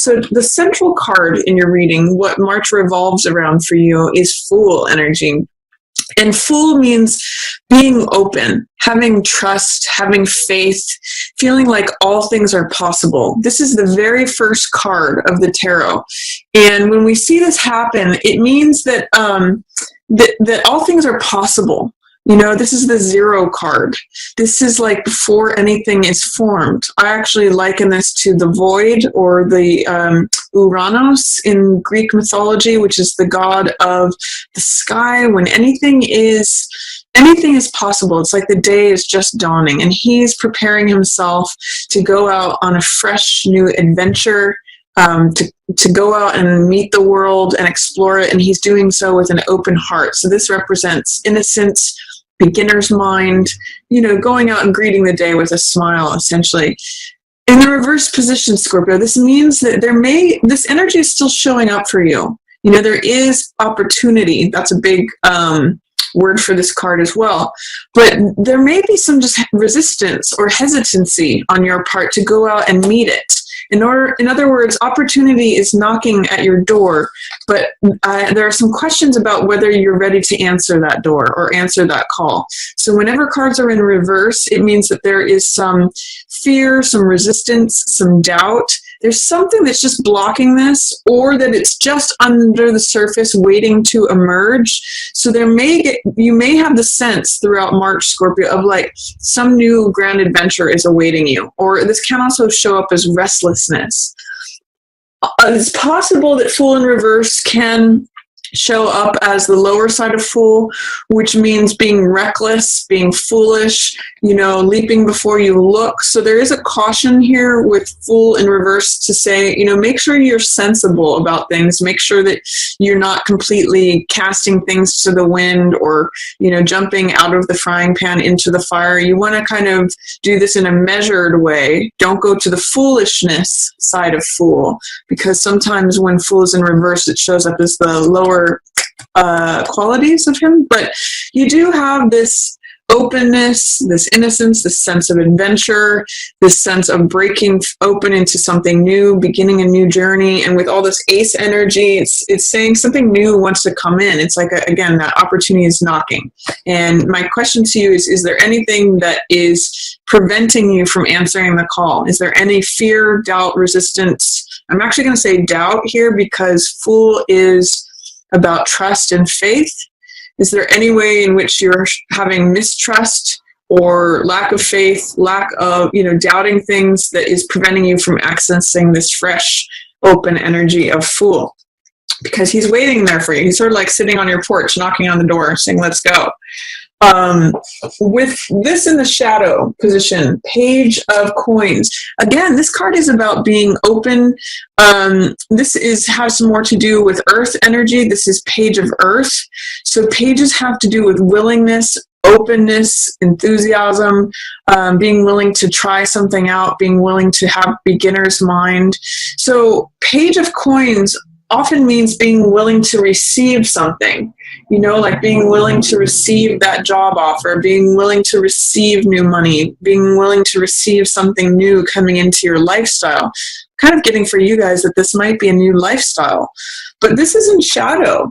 So the central card in your reading, what March revolves around for you, is Fool energy. And Fool means being open, having trust, having faith, feeling like all things are possible. This is the very first card of the tarot. And when we see this happen, it means that that all things are possible. You know, this is the 0 card. This is like before anything is formed. I actually liken this to the void, or the Uranos in Greek mythology, which is the god of the sky. When anything is possible. It's like the day is just dawning, and he's preparing himself to go out on a fresh new adventure, to go out and meet the world and explore it, and he's doing so with an open heart. So this represents innocence, beginner's mind, you know, going out and greeting the day with a smile, essentially. In the reverse position, Scorpio, this means that this energy is still showing up for you. You know, there is opportunity. That's a big word for this card as well. But there may be some just resistance or hesitancy on your part to go out and meet it. In other words, opportunity is knocking at your door, but there are some questions about whether you're ready to answer that door or answer that call. So whenever cards are in reverse, it means that there is some fear, some resistance, some doubt. There's something that's just blocking this, or that it's just under the surface waiting to emerge. So you may have the sense throughout March, Scorpio, of like some new grand adventure is awaiting you. Or this can also show up as restlessness. It's possible that Fool in reverse can show up as the lower side of Fool, which means being reckless, being foolish, you know, leaping before you look. So there is a caution here with Fool in reverse to say, you know, make sure you're sensible about things. Make sure that you're not completely casting things to the wind, or, you know, jumping out of the frying pan into the fire. You want to kind of do this in a measured way. Don't go to the foolishness side of Fool, because sometimes when Fool is in reverse, it shows up as the lower qualities of him. But you do have this openness, this innocence, this sense of adventure, this sense of breaking open into something new, beginning a new journey. And with all this ace energy, it's saying something new wants to come in. It's like, again, that opportunity is knocking. And my question to you is there anything that is preventing you from answering the call? Is there any fear, doubt, resistance? I'm actually going to say doubt here, because Fool is about trust and faith. Is there any way in which you're having mistrust or lack of faith, lack of, you know, doubting things, that is preventing you from accessing this fresh, open energy of Fool? Because he's waiting there for you. He's sort of like sitting on your porch, knocking on the door, saying, let's go. With this in the shadow position, Page of Coins. Again, this card is about being open. This has more to do with earth energy. This is Page of Earth. So pages have to do with willingness, openness, enthusiasm, being willing to try something out, being willing to have beginner's mind. So Page of Coins often means being willing to receive something, you know, like being willing to receive that job offer, being willing to receive new money, being willing to receive something new coming into your lifestyle. Kind of getting for you guys that this might be a new lifestyle, but this is in shadow.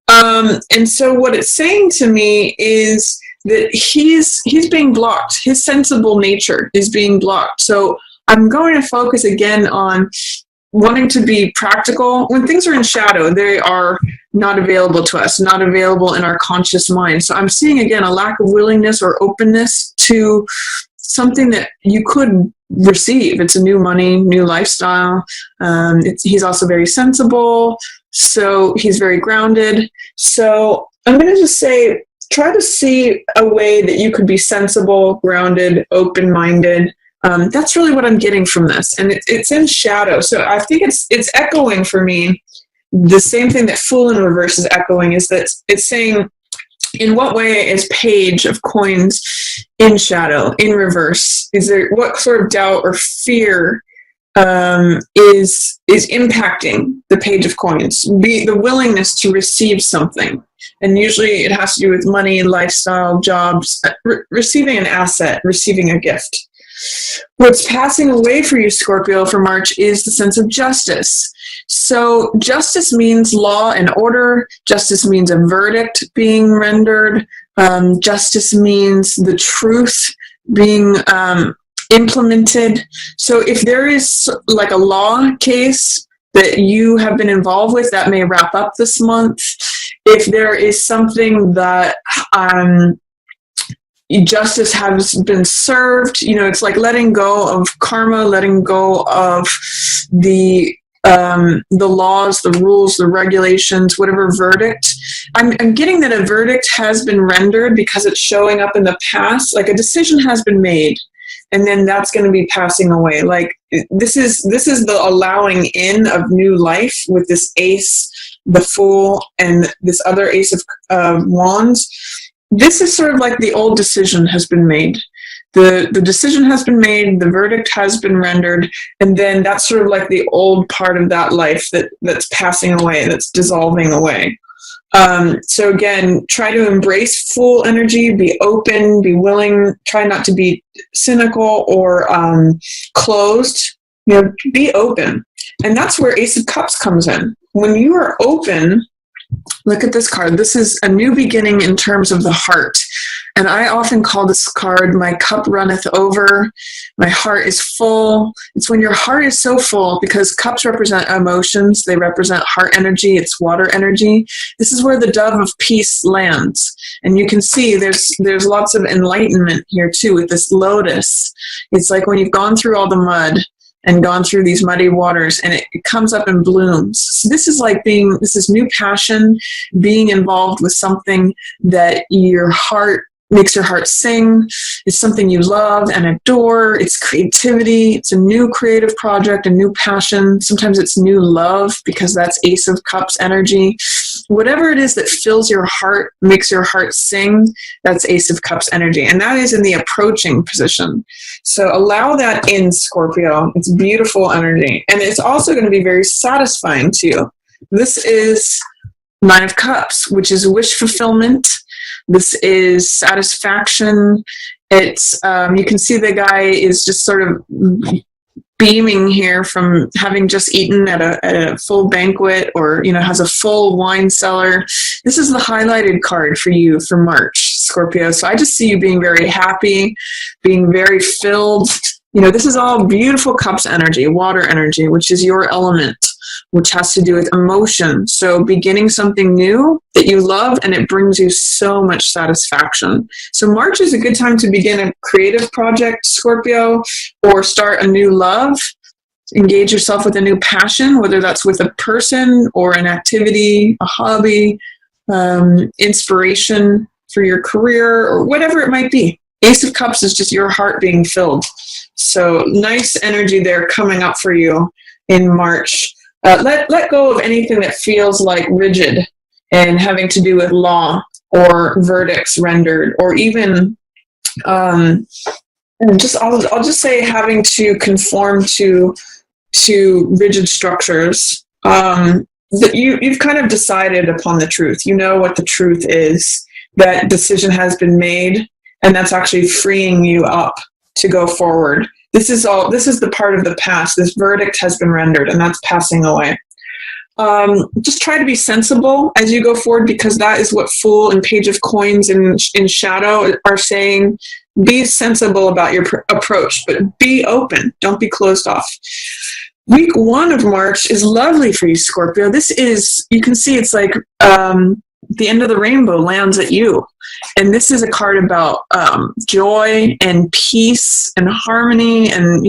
And so what it's saying to me is that he's being blocked. His sensible nature is being blocked. So I'm going to focus again on wanting to be practical. When things are in shadow, they are not available to us, not available in our conscious mind. So I'm seeing, again, a lack of willingness or openness to something that you could receive. It's a new money, new lifestyle. He's also very sensible, so he's very grounded. So I'm going to just say, try to see a way that you could be sensible, grounded, open-minded. That's really what I'm getting from this. And it's in shadow. So I think it's echoing for me the same thing that Fool in reverse is echoing, is that it's saying, in what way is Page of Coins in shadow, in reverse? Is there, what sort of doubt or fear is impacting the Page of Coins? The willingness to receive something. And usually it has to do with money, lifestyle, jobs, receiving an asset, receiving a gift. What's passing away for you, Scorpio, for March is the sense of justice. So justice means law and order. Justice means a verdict being rendered. Justice means the truth being implemented. So if there is like a law case that you have been involved with, that may wrap up this month. If there is something that justice has been served, it's like letting go of karma, letting go of the laws, the rules, the regulations, whatever verdict. I'm getting that a verdict has been rendered because it's showing up in the past, like a decision has been made, and then that's going to be passing away. Like this is the allowing in of new life with this ace, the Fool, and this other ace of wands. This is sort of like the old decision has been made. The decision has been made, the verdict has been rendered, and then that's sort of like the old part of that life that's passing away, that's dissolving away. So again, try to embrace Fool energy, be open, be willing, try not to be cynical or closed, be open. And that's where Ace of Cups comes in. When you are open, look at this card. This is a new beginning in terms of the heart. And I often call this card, my cup runneth over, my heart is full. It's when your heart is so full, because cups represent emotions, they represent heart energy, it's water energy. This is where the dove of peace lands. And you can see there's lots of enlightenment here too with this lotus. It's like when you've gone through all the mud and gone through these muddy waters, and it comes up and blooms. So this is like this is new passion, being involved with something that makes your heart sing. It's something you love and adore. It's creativity. It's a new creative project, a new passion. Sometimes it's new love, because that's Ace of Cups energy. Whatever it is that fills your heart, makes your heart sing, that's Ace of Cups energy. And that is in the approaching position. So allow that in, Scorpio. It's beautiful energy. And it's also going to be very satisfying to you. This is Nine of Cups, which is wish fulfillment. This is satisfaction. It's you can see the guy is just sort of beaming here from having just eaten at a full banquet, or has a full wine cellar. This is the highlighted card for you for March, Scorpio. So I just see you being very happy, being very filled. This is all beautiful cups energy, water energy, which is your element, which has to do with emotion. So beginning something new that you love, and it brings you so much satisfaction. So March is a good time to begin a creative project, Scorpio, or start a new love. Engage yourself with a new passion, whether that's with a person or an activity, a hobby, inspiration for your career, or whatever it might be. Ace of Cups is just your heart being filled. So nice energy there coming up for you in March. Let go of anything that feels like rigid and having to do with law or verdicts rendered, or even I'll just say having to conform to rigid structures. That you've kind of decided upon the truth. You know what the truth is. That decision has been made, and that's actually freeing you up to go forward. This is the part of the past. This verdict has been rendered, and that's passing away. Just try to be sensible as you go forward, because that is what Fool and Page of Coins in Shadow are saying. Be sensible about your approach, but be open. Don't be closed off. Week 1 of March is lovely for you, Scorpio. This is, you can see it's like the end of the rainbow lands at you. And this is a card about joy and peace and harmony. And,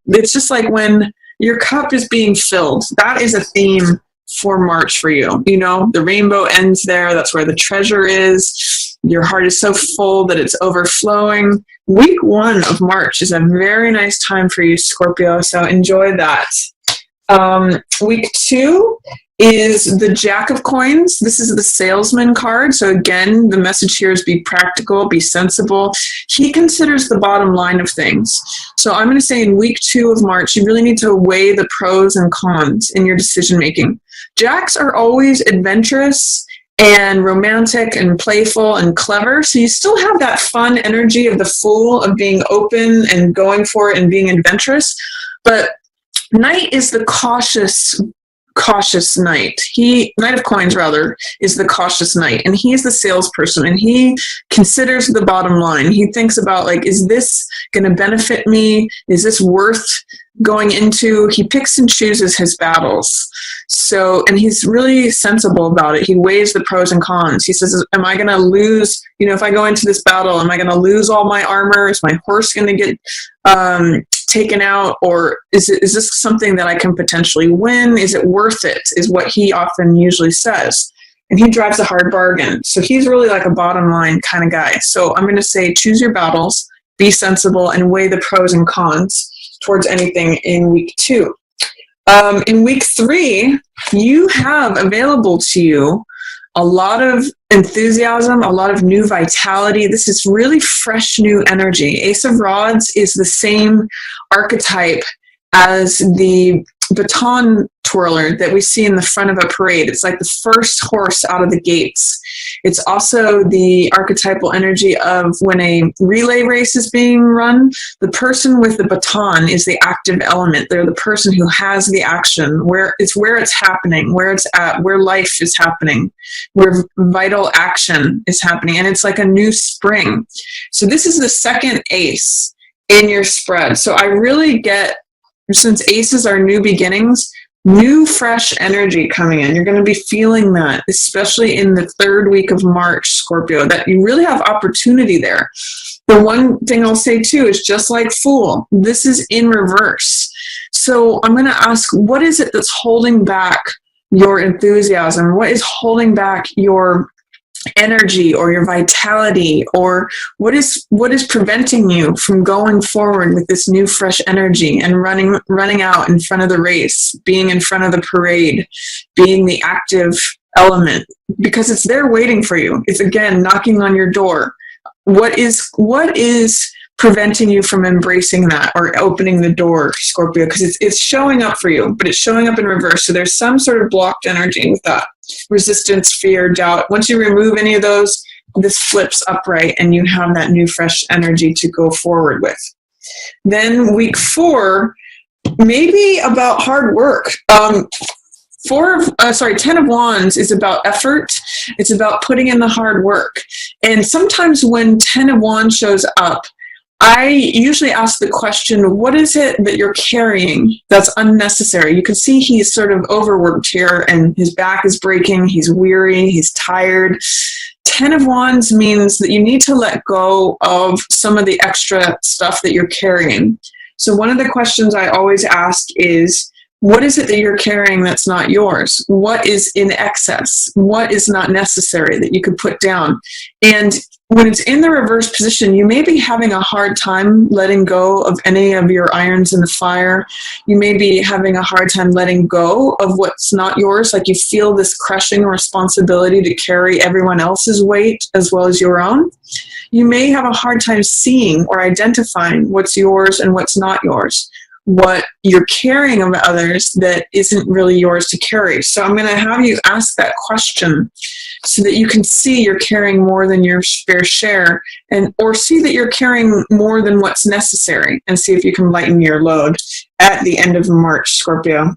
it's just like when your cup is being filled. That is a theme for March for you. The rainbow ends there. That's where the treasure is. Your heart is so full that it's overflowing. Week 1 of March is a very nice time for you, Scorpio. So enjoy that. Week 2 is the Jack of Coins. This is the salesman card. So again, the message here is be practical, be sensible. He considers the bottom line of things. So I'm going to say in week 2 of March, you really need to weigh the pros and cons in your decision making. Jacks are always adventurous and romantic and playful and clever. So you still have that fun energy of the Fool, of being open and going for it and being adventurous. But Knight is the cautious knight. Knight of Coins rather is the cautious knight, and he's the salesperson, and he considers the bottom line. He thinks about, like, is this going to benefit me? Is this worth going into? He picks and chooses his battles. So, and he's really sensible about it. He weighs the pros and cons. He says, am I going to lose, if I go into this battle, am I going to lose all my armor? Is my horse going to get taken out? Or is this something that I can potentially win? Is it worth it? Is what he often usually says. And he drives a hard bargain. So he's really like a bottom line kind of guy. So I'm going to say, choose your battles, be sensible, and weigh the pros and cons towards anything in week 2. In week 3, you have available to you a lot of enthusiasm, a lot of new vitality. This is really fresh, new energy. Ace of Rods is the same archetype as the baton twirler that we see in the front of a parade. It's like the first horse out of the gates. It's also the archetypal energy of when a relay race is being run. The person with the baton is the active element. They're the person who has the action, where it's happening, where it's at, where life is happening, where vital action is happening. And it's like a new spring. So this is the second ace in your spread. So I really get, since aces are new beginnings, new fresh energy coming in. You're going to be feeling that, especially in the 3rd week of March, Scorpio, that you really have opportunity there. The one thing I'll say too is, just like Fool, this is in reverse. So I'm going to ask, what is it that's holding back your enthusiasm? What is holding back your energy or your vitality, or what is preventing you from going forward with this new fresh energy and running out in front of the race, being in front of the parade, being the active element? Because it's there waiting for you. It's, again, knocking on your door. What is preventing you from embracing that or opening the door, Scorpio? Because it's showing up for you, but it's showing up in reverse. So there's some sort of blocked energy with that. Resistance, fear, doubt. Once you remove any of those, this flips upright and you have that new fresh energy to go forward with. Then week 4, maybe about hard work. 10 of Wands is about effort. It's about putting in the hard work. And sometimes when 10 of Wands shows up, I usually ask the question, what is it that you're carrying that's unnecessary? You can see he's sort of overworked here and his back is breaking. He's weary. He's tired. 10 of Wands means that you need to let go of some of the extra stuff that you're carrying. So one of the questions I always ask is, what is it that you're carrying that's not yours? What is in excess? What is not necessary that you could put down? And when it's in the reverse position, you may be having a hard time letting go of any of your irons in the fire. You may be having a hard time letting go of what's not yours. Like you feel this crushing responsibility to carry everyone else's weight as well as your own. You may have a hard time seeing or identifying what's yours and what's not yours, what you're carrying of others that isn't really yours to carry. So I'm going to have you ask that question so that you can see you're carrying more than your fair share, or see that you're carrying more than what's necessary, and see if you can lighten your load at the end of March, Scorpio.